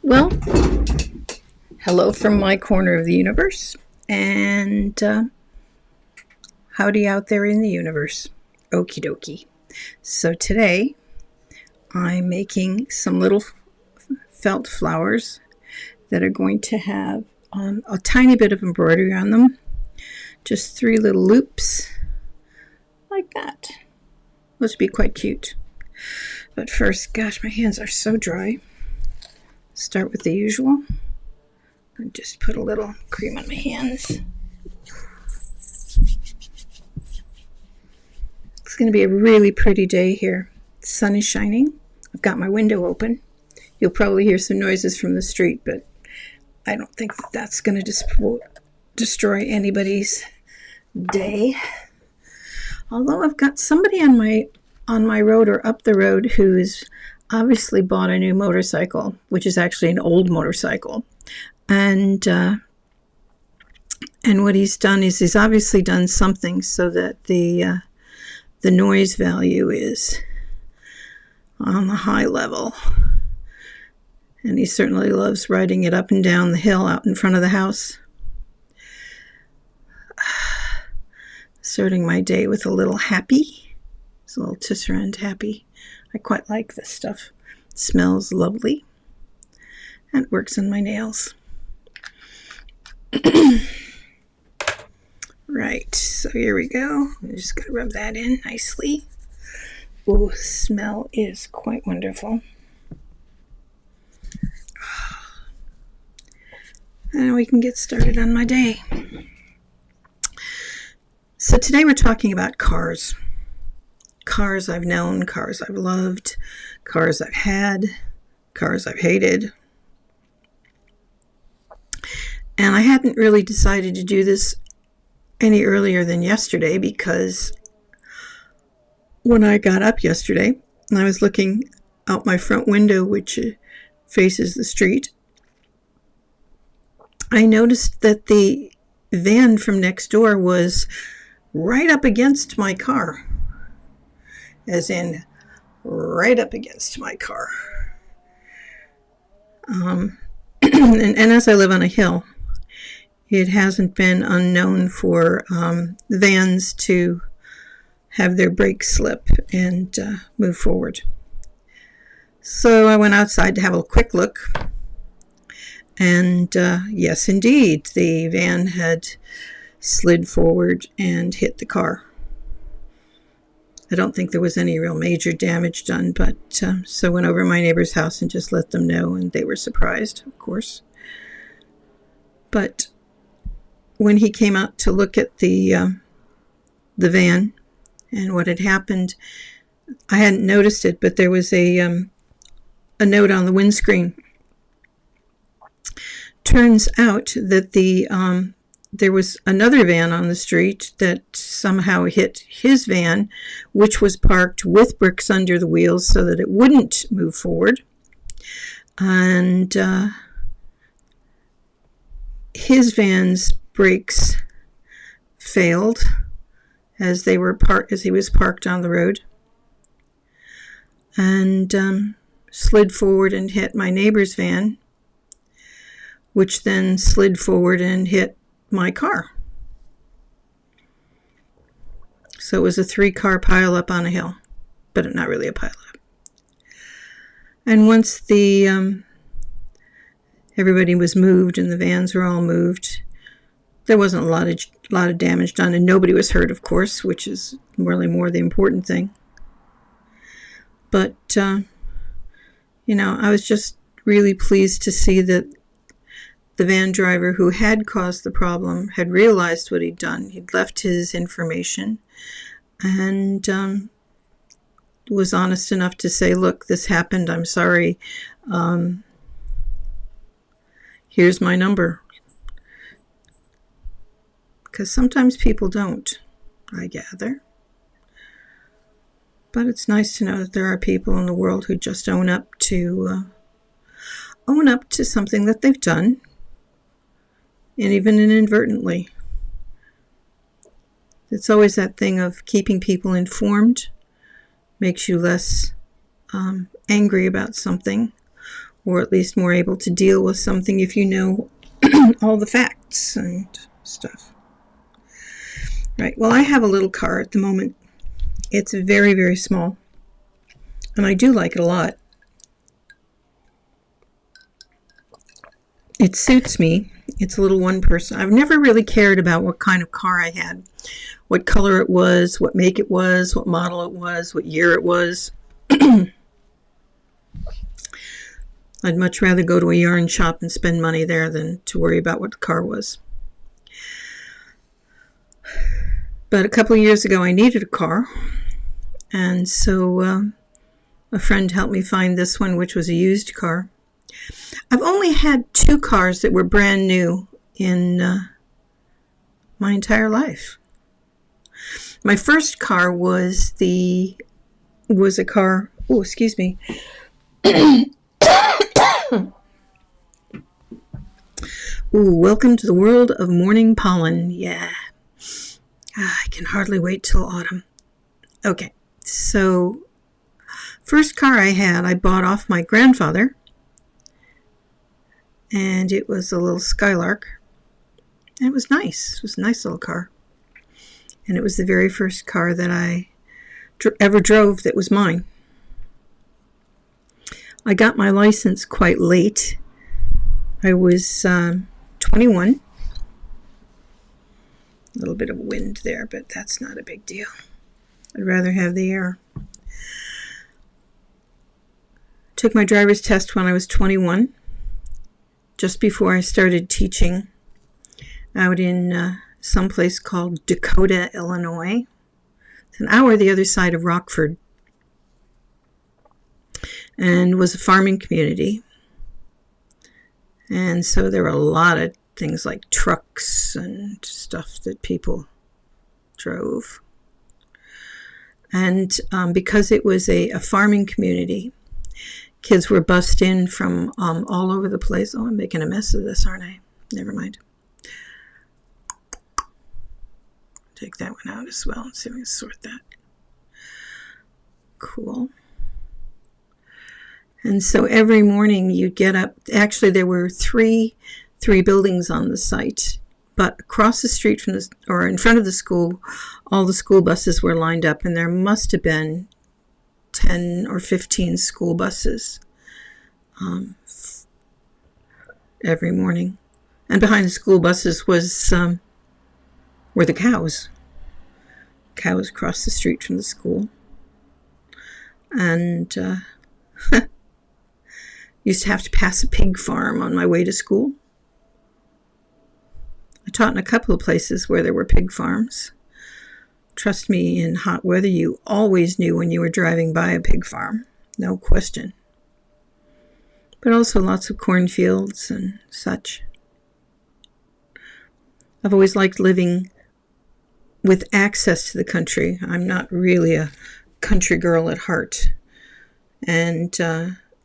Well, hello from my corner of the universe, and howdy out there in the universe. Okie dokie. So today I'm making some little felt flowers that are going to have a tiny bit of embroidery on them. Just 3 little loops like that. Those would be quite cute. But first, gosh, my hands are so dry. Start with the usual. And just put a little cream on my hands. It's going to be a really pretty day here. The sun is shining. I've got my window open. You'll probably hear some noises from the street, but I don't think that that's going to destroy anybody's day. Although I've got somebody on my road or up the road who's obviously bought a new motorcycle, which is actually an old motorcycle. And what he's done is he's obviously done something so that the noise value is on the high level. And he certainly loves riding it up and down the hill out in front of the house. Starting my day with a little happy. It's a little tisserand happy. I quite like this stuff. It smells lovely. And it works on my nails. Right, so here we go. I'm just going to rub that in nicely. Oh, the smell is quite wonderful. And we can get started on my day. So today we're talking about cars. Cars I've known, cars I've loved, cars I've had, cars I've hated. And I hadn't really decided to do this any earlier than yesterday because when I got up yesterday and I was looking out my front window, which faces the street, I noticed that the van from next door was right up against my car. As in, right up against my car. And as I live on a hill, it hasn't been unknown for vans to have their brakes slip and move forward. So I went outside to have a quick look. And yes, indeed, the van had slid forward and hit the car. I don't think there was any real major damage done, but so I went over to my neighbor's house and just let them know, and they were surprised, of course. But when he came out to look at the van and what had happened, I hadn't noticed it, but there was a note on the windscreen. Turns out that there was another van on the street that somehow hit his van, which was parked with bricks under the wheels so that it wouldn't move forward. And his van's brakes failed as he was parked on the road, and slid forward and hit my neighbor's van, which then slid forward and hit my car. So it was a 3-car pileup on a hill, but not really a pileup. And once everybody was moved and the vans were all moved, there wasn't a lot of damage done, and nobody was hurt, of course, which is really more the important thing. But I was just really pleased to see that the van driver who had caused the problem had realized what he'd done. He'd left his information and was honest enough to say, look, this happened. I'm sorry. Here's my number. Because sometimes people don't, I gather. But it's nice to know that there are people in the world who just own up to something that they've done. And even inadvertently. It's always that thing of keeping people informed makes you less angry about something, or at least more able to deal with something if you know all the facts and stuff. Right, well, I have a little car at the moment. It's very, very small, and I do like it a lot. It suits me. It's a little one person. I've never really cared about what kind of car I had, what color it was, what make it was, what model it was, what year it was. I'd much rather go to a yarn shop and spend money there than to worry about what the car was. But a couple of years ago, I needed a car, and so a friend helped me find this one, which was a used car. I've only had 2 cars that were brand new in my entire life. My first car was a car. Oh, excuse me. Ooh, welcome to the world of morning pollen. Yeah. I can hardly wait till autumn. Okay, so first car I had, I bought off my grandfather, and it was a little Skylark. And it was nice. It was a nice little car. And it was the very first car that I ever drove that was mine. I got my license quite late. I was 21. A little bit of wind there, but that's not a big deal. I'd rather have the air. Took my driver's test when I was 21, just before I started teaching out in some place called Dakota, Illinois. It's an hour the other side of Rockford, and was a farming community. And so there were a lot of things like trucks and stuff that people drove. And because it was a farming community, kids were bussed in from all over the place. Oh, I'm making a mess of this, aren't I? Never mind. Take that one out as well and see if we can sort that. Cool. And so every morning you'd get up. Actually, there were three buildings on the site, but across the street from or in front of the school, all the school buses were lined up, and there must have been 10 or 15 school buses every morning. And behind the school buses were the cows. Cows across the street from the school. And used to have to pass a pig farm on my way to school. I taught in a couple of places where there were pig farms. Trust me, in hot weather, you always knew when you were driving by a pig farm. No question. But also lots of cornfields and such. I've always liked living with access to the country. I'm not really a country girl at heart. And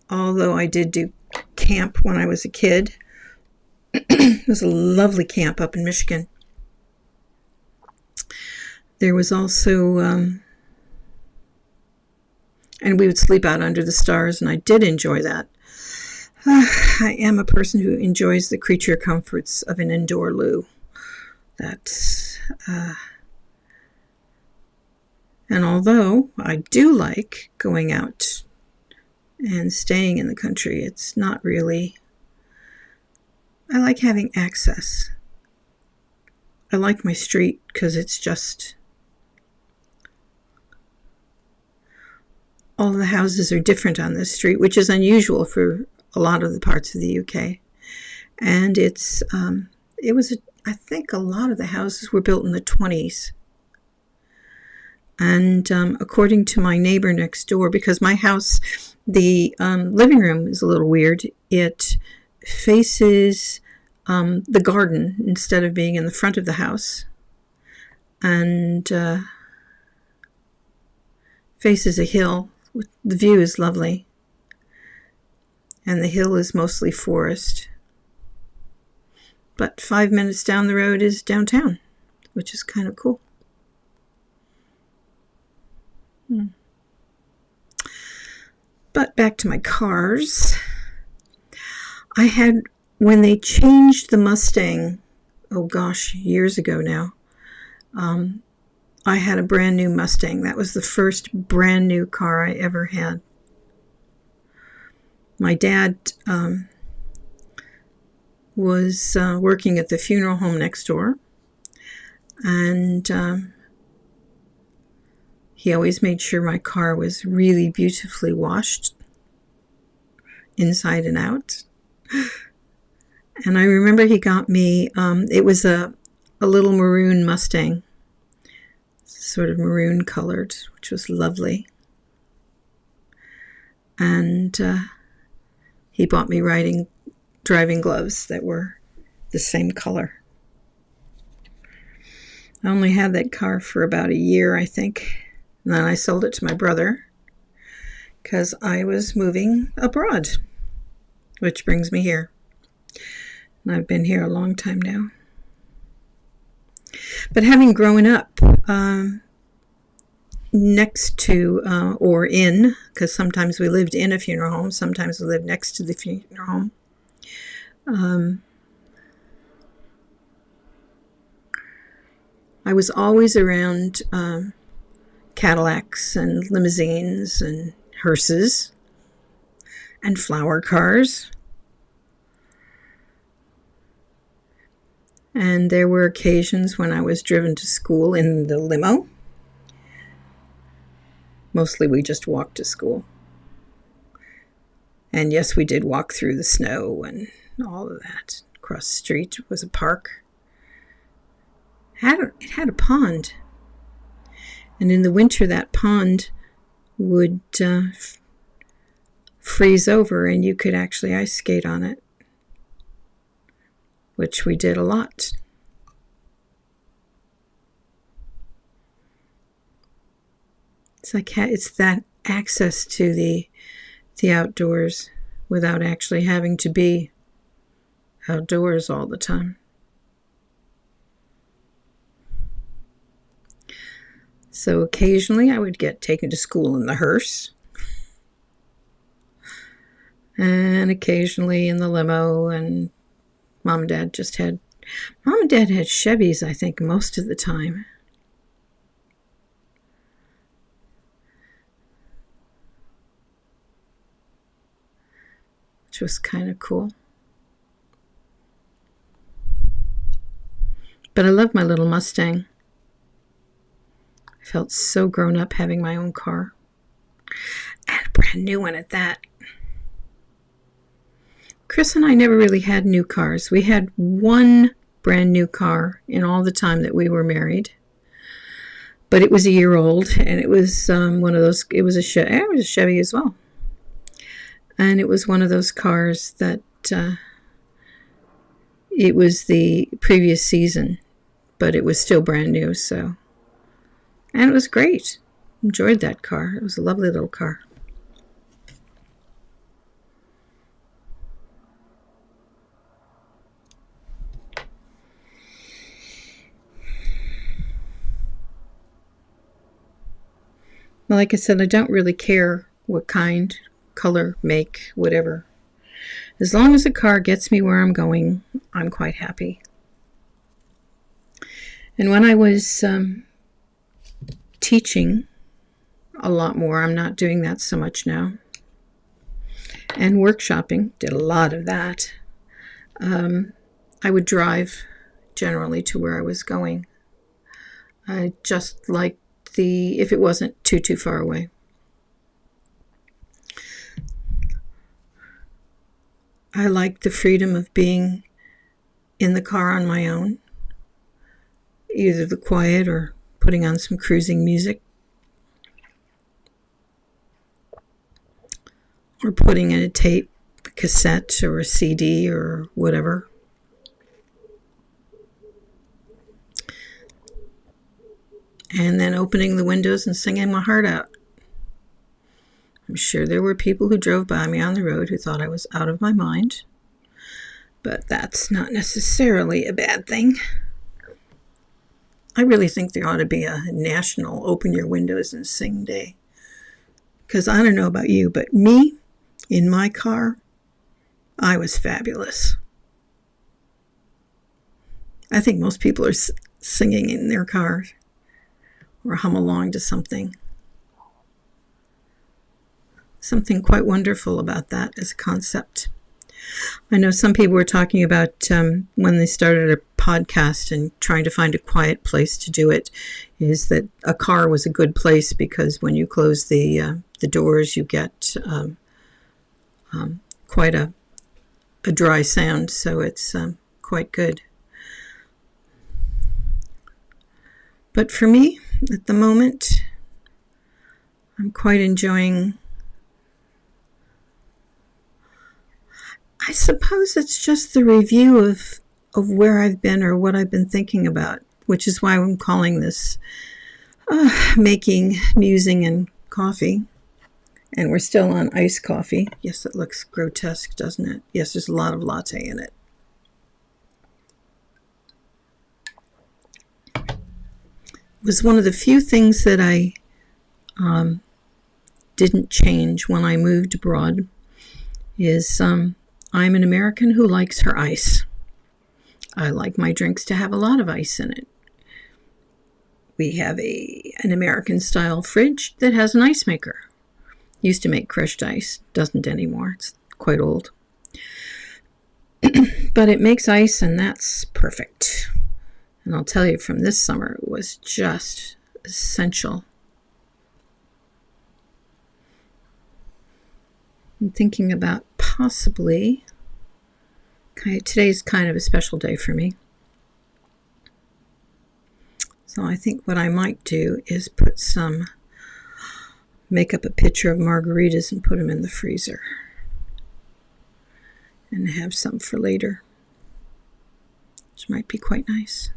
although I did do camp when I was a kid, it was a lovely camp up in Michigan. There was also, and we would sleep out under the stars, and I did enjoy that. I am a person who enjoys the creature comforts of an indoor loo. That's, and although I do like going out and staying in the country, it's not really, I like having access. I like my street because it's just, all the houses are different on this street, which is unusual for a lot of the parts of the UK. And I think a lot of the houses were built in the 20s. And according to my neighbor next door, because my house, the living room is a little weird. It faces the garden instead of being in the front of the house. And faces a hill. The view is lovely. And the hill is mostly forest. But 5 minutes down the road is downtown, which is kind of cool. But back to my cars. I had, when they changed the Mustang, oh gosh, years ago now, I had a brand new Mustang. That was the first brand new car I ever had. My dad was working at the funeral home next door, and he always made sure my car was really beautifully washed inside and out. And I remember he got me, it was a little maroon Mustang, sort of maroon colored, which was lovely. And he bought me driving gloves that were the same color. I only had that car for about a year, I think. And then I sold it to my brother because I was moving abroad, which brings me here. And I've been here a long time now. But having grown up next to or in, because sometimes we lived in a funeral home, sometimes we lived next to the funeral home, I was always around Cadillacs and limousines and hearses and flower cars. And there were occasions when I was driven to school in the limo. Mostly we just walked to school. And yes, we did walk through the snow and all of that. Across the street was a park. It had a pond. And in the winter, that pond would freeze over and you could actually ice skate on it, which we did a lot. It's that access to the outdoors without actually having to be outdoors all the time. So occasionally I would get taken to school in the hearse, and occasionally in the limo, and Mom and Dad had Chevys, I think, most of the time. Which was kind of cool. But I love my little Mustang. I felt so grown up having my own car. And a brand new one at that. Chris and I never really had new cars. We had one brand new car in all the time that we were married. But it was a year old, and it was one of those, it was a Chevy as well. And it was one of those cars that it was the previous season, but it was still brand new, so. And it was great. Enjoyed that car. It was a lovely little car. Well, like I said, I don't really care what kind, color, make, whatever. As long as the car gets me where I'm going, I'm quite happy. And when I was teaching a lot more, I'm not doing that so much now, and workshopping, did a lot of that, I would drive generally to where I was going. I just liked if it wasn't too far away. I liked the freedom of being in the car on my own, either the quiet or putting on some cruising music, or putting in a tape, a cassette, or a CD, or whatever. And then opening the windows and singing my heart out. I'm sure there were people who drove by me on the road who thought I was out of my mind, but that's not necessarily a bad thing. I really think there ought to be a national open your windows and sing day. Because I don't know about you, but me, in my car, I was fabulous. I think most people are singing in their car or hum along to something. Something quite wonderful about that as a concept. I know some people were talking about when they started a podcast and trying to find a quiet place to do it, is that a car was a good place because when you close the doors, you get quite a dry sound, so it's quite good. But for me, at the moment, I'm quite enjoying. I suppose it's just the review of where I've been or what I've been thinking about, which is why I'm calling this making, musing, and coffee. And we're still on iced coffee. Yes, it looks grotesque, doesn't it? Yes, there's a lot of latte in it. It was one of the few things that I didn't change when I moved abroad is I'm an American who likes her ice. I like my drinks to have a lot of ice in it. We have an American-style fridge that has an ice maker. Used to make crushed ice, doesn't anymore. It's quite old. But it makes ice, and that's perfect. And I'll tell you, from this summer, it was just essential. I'm thinking about possibly, today's kind of a special day for me. So I think what I might do is make up a picture of margaritas and put them in the freezer. And have some for later, which might be quite nice.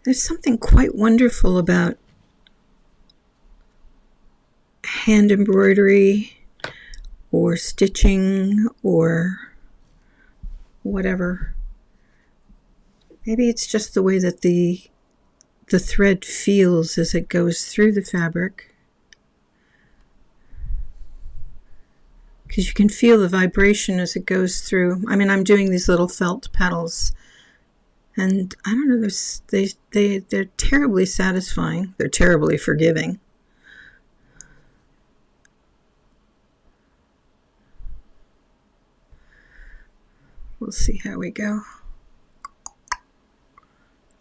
There's something quite wonderful about hand embroidery or stitching or whatever. Maybe it's just the way that the thread feels as it goes through the fabric. Because you can feel the vibration as it goes through. I mean, I'm doing these little felt petals. And I don't know, they're terribly satisfying. They're terribly forgiving. We'll see how we go.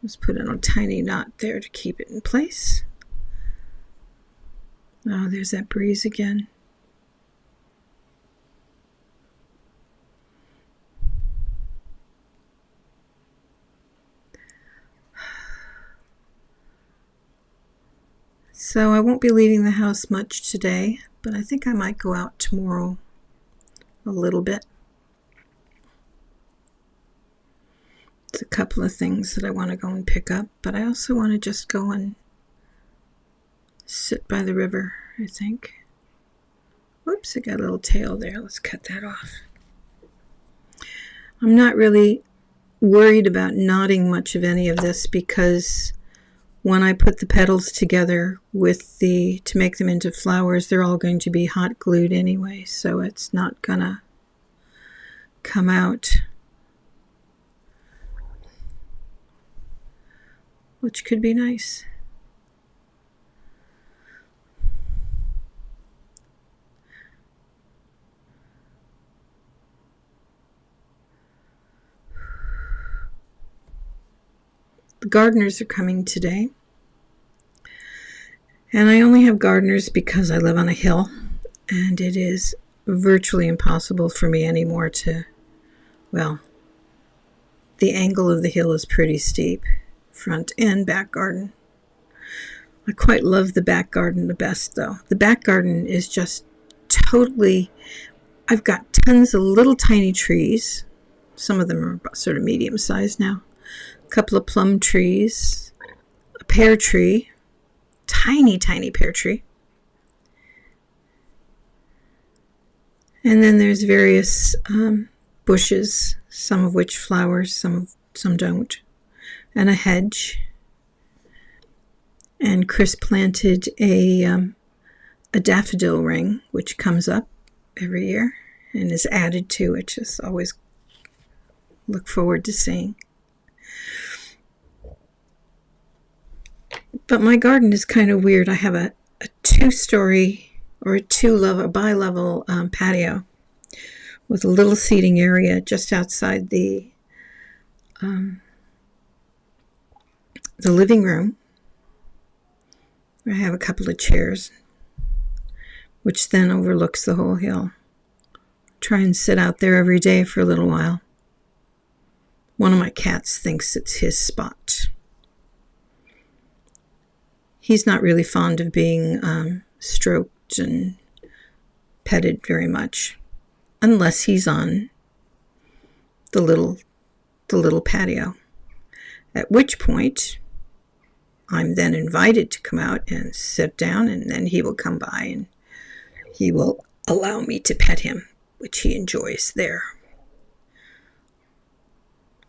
Just put in a tiny knot there to keep it in place. Oh, there's that breeze again. So I won't be leaving the house much today, but I think I might go out tomorrow a little bit. There's a couple of things that I want to go and pick up, but I also want to just go and sit by the river, I think. Whoops, I got a little tail there. Let's cut that off. I'm not really worried about knotting much of any of this because when I put the petals together to make them into flowers, they're all going to be hot glued anyway, so it's not gonna come out, which could be nice. The gardeners are coming today. And I only have gardeners because I live on a hill, and it is virtually impossible for me anymore the angle of the hill is pretty steep, front and back garden. I quite love the back garden the best, though. The back garden is just totally, I've got tons of little tiny trees. Some of them are sort of medium sized now. A couple of plum trees, a pear tree, tiny pear tree. And then there's various bushes, some of which flowers, some don't, and a hedge. And Chris planted a daffodil ring, which comes up every year and is added to, which is always look forward to seeing. But my garden is kind of weird. I have a two-story or a bi-level patio with a little seating area just outside the living room. I have a couple of chairs, which then overlooks the whole hill. Try and sit out there every day for a little while. One of my cats thinks it's his spot. He's not really fond of being stroked and petted very much, unless he's on the little patio. At which point, I'm then invited to come out and sit down, and then he will come by and he will allow me to pet him, which he enjoys there.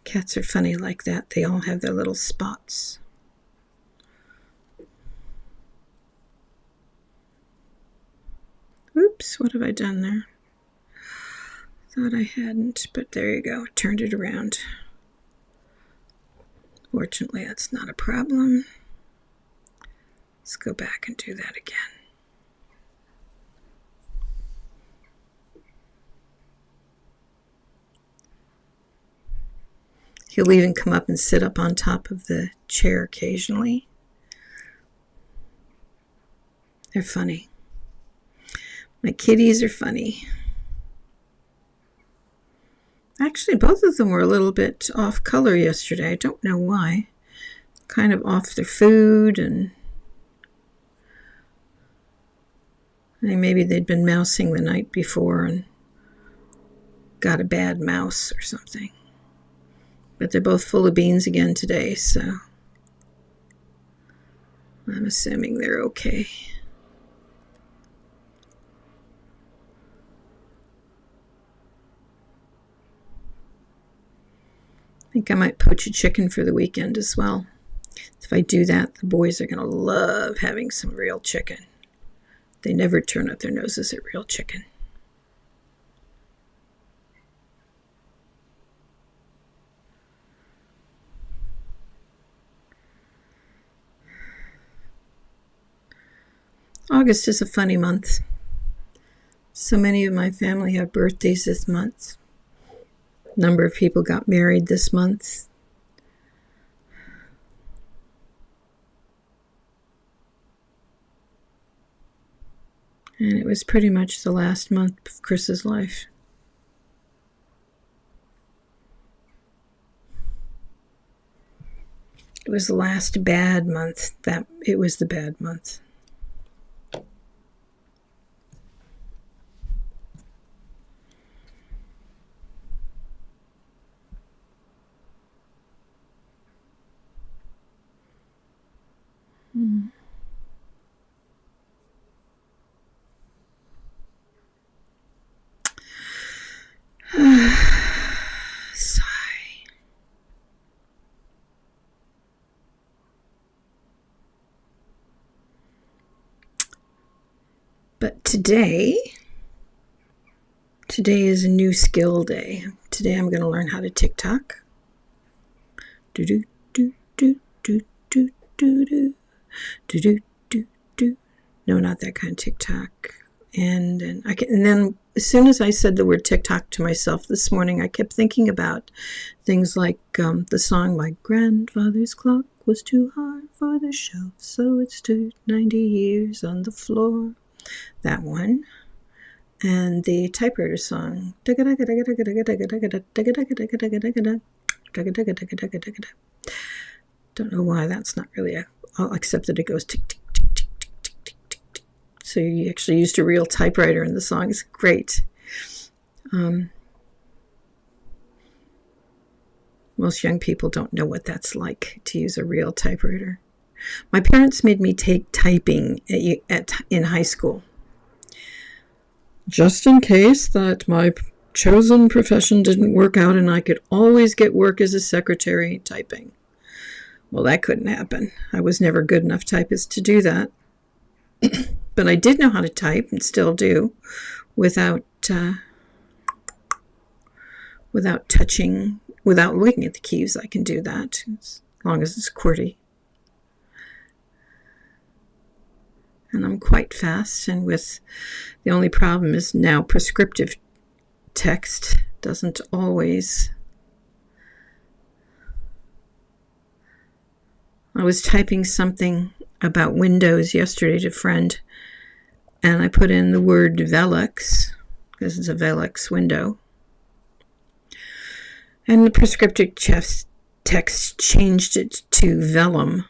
Cats are funny like that. They all have their little spots. Oops, what have I done there? Thought I hadn't, but there you go. Turned it around. Fortunately, that's not a problem. Let's go back and do that again. He'll even come up and sit up on top of the chair occasionally. They're funny. My kitties are funny. Actually, both of them were a little bit off color yesterday. I don't know why. Kind of off their food, and I think maybe they'd been mousing the night before and got a bad mouse or something. But they're both full of beans again today, so I'm assuming they're okay. I think I might poach a chicken for the weekend as well. If I do that, the boys are going to love having some real chicken. They never turn up their noses at real chicken. August is a funny month. So many of my family have birthdays this month. A number of people got married this month. And it was pretty much the last month of Chris's life. It was the last bad month. It was the bad month. Sigh. But today is a new skill day. Today I'm going to learn how to TikTok. Do do do do do do do do do do do. No, not that kind of TikTok. And then as soon as I said the word TikTok to myself this morning, I kept thinking about things like the song, "My grandfather's clock was too hard for the shelf, so it stood 90 years on the floor." That one. And the typewriter song. Don't know why that's not really I'll accept that it goes tick, tick, tick, tick, tick, tick, tick, tick, tick. So you actually used a real typewriter in the song. It's great. Most young people don't know what that's like to use a real typewriter. My parents made me take typing in high school, just in case that my chosen profession didn't work out and I could always get work as a secretary typing. Well, that couldn't happen. I was never good enough typist to do that. But I did know how to type, and still do, without touching, without looking at the keys. I can do that as long as it's QWERTY. And I'm quite fast, and with the only problem is now prescriptive text doesn't always. I was typing something about Windows yesterday to a friend, and I put in the word Velux, because it's a Velux window. And the prescriptive text changed it to vellum.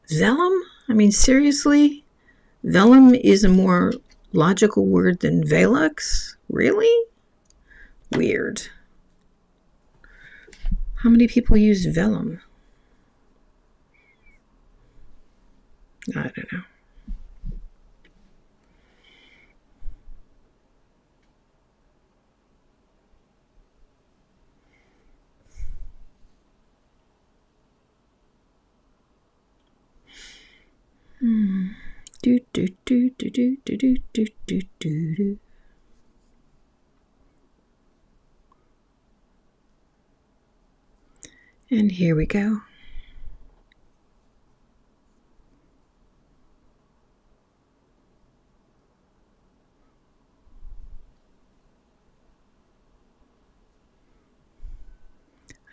Vellum? I mean, seriously? Vellum is a more logical word than Velux? Really? Weird. How many people use vellum? I don't know. Do do do do do do do do do do. And here we go.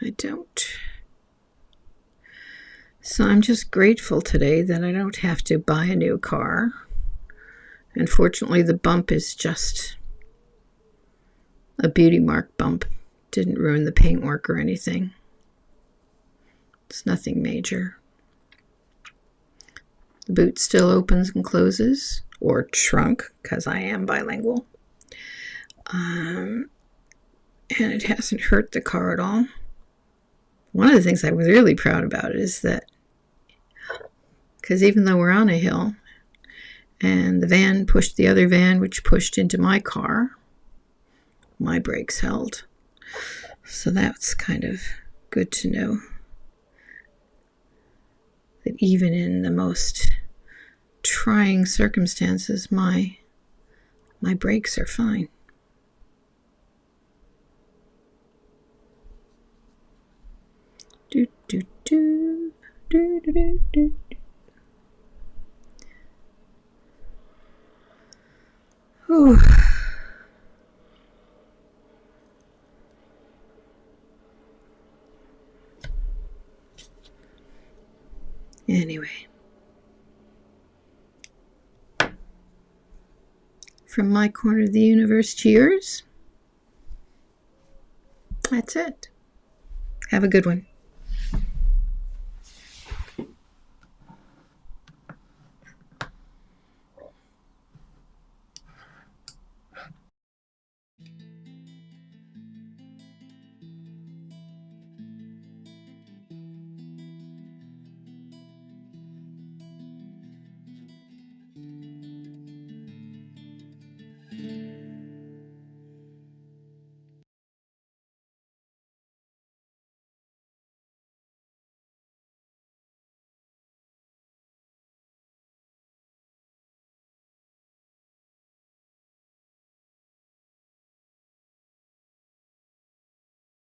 I don't. So I'm just grateful today that I don't have to buy a new car. And fortunately, the bump is just a beauty mark bump. Didn't ruin the paintwork or anything. It's nothing major. The boot still opens and closes, or trunk, because I am bilingual. And it hasn't hurt the car at all. One of the things I was really proud about is that, because even though we're on a hill, and the van pushed the other van, which pushed into my car, my brakes held. So that's kind of good to know. That even in the most trying circumstances, my brakes are fine. Do do do do do do do. Oh. Anyway, from my corner of the universe to yours, that's it. Have a good one.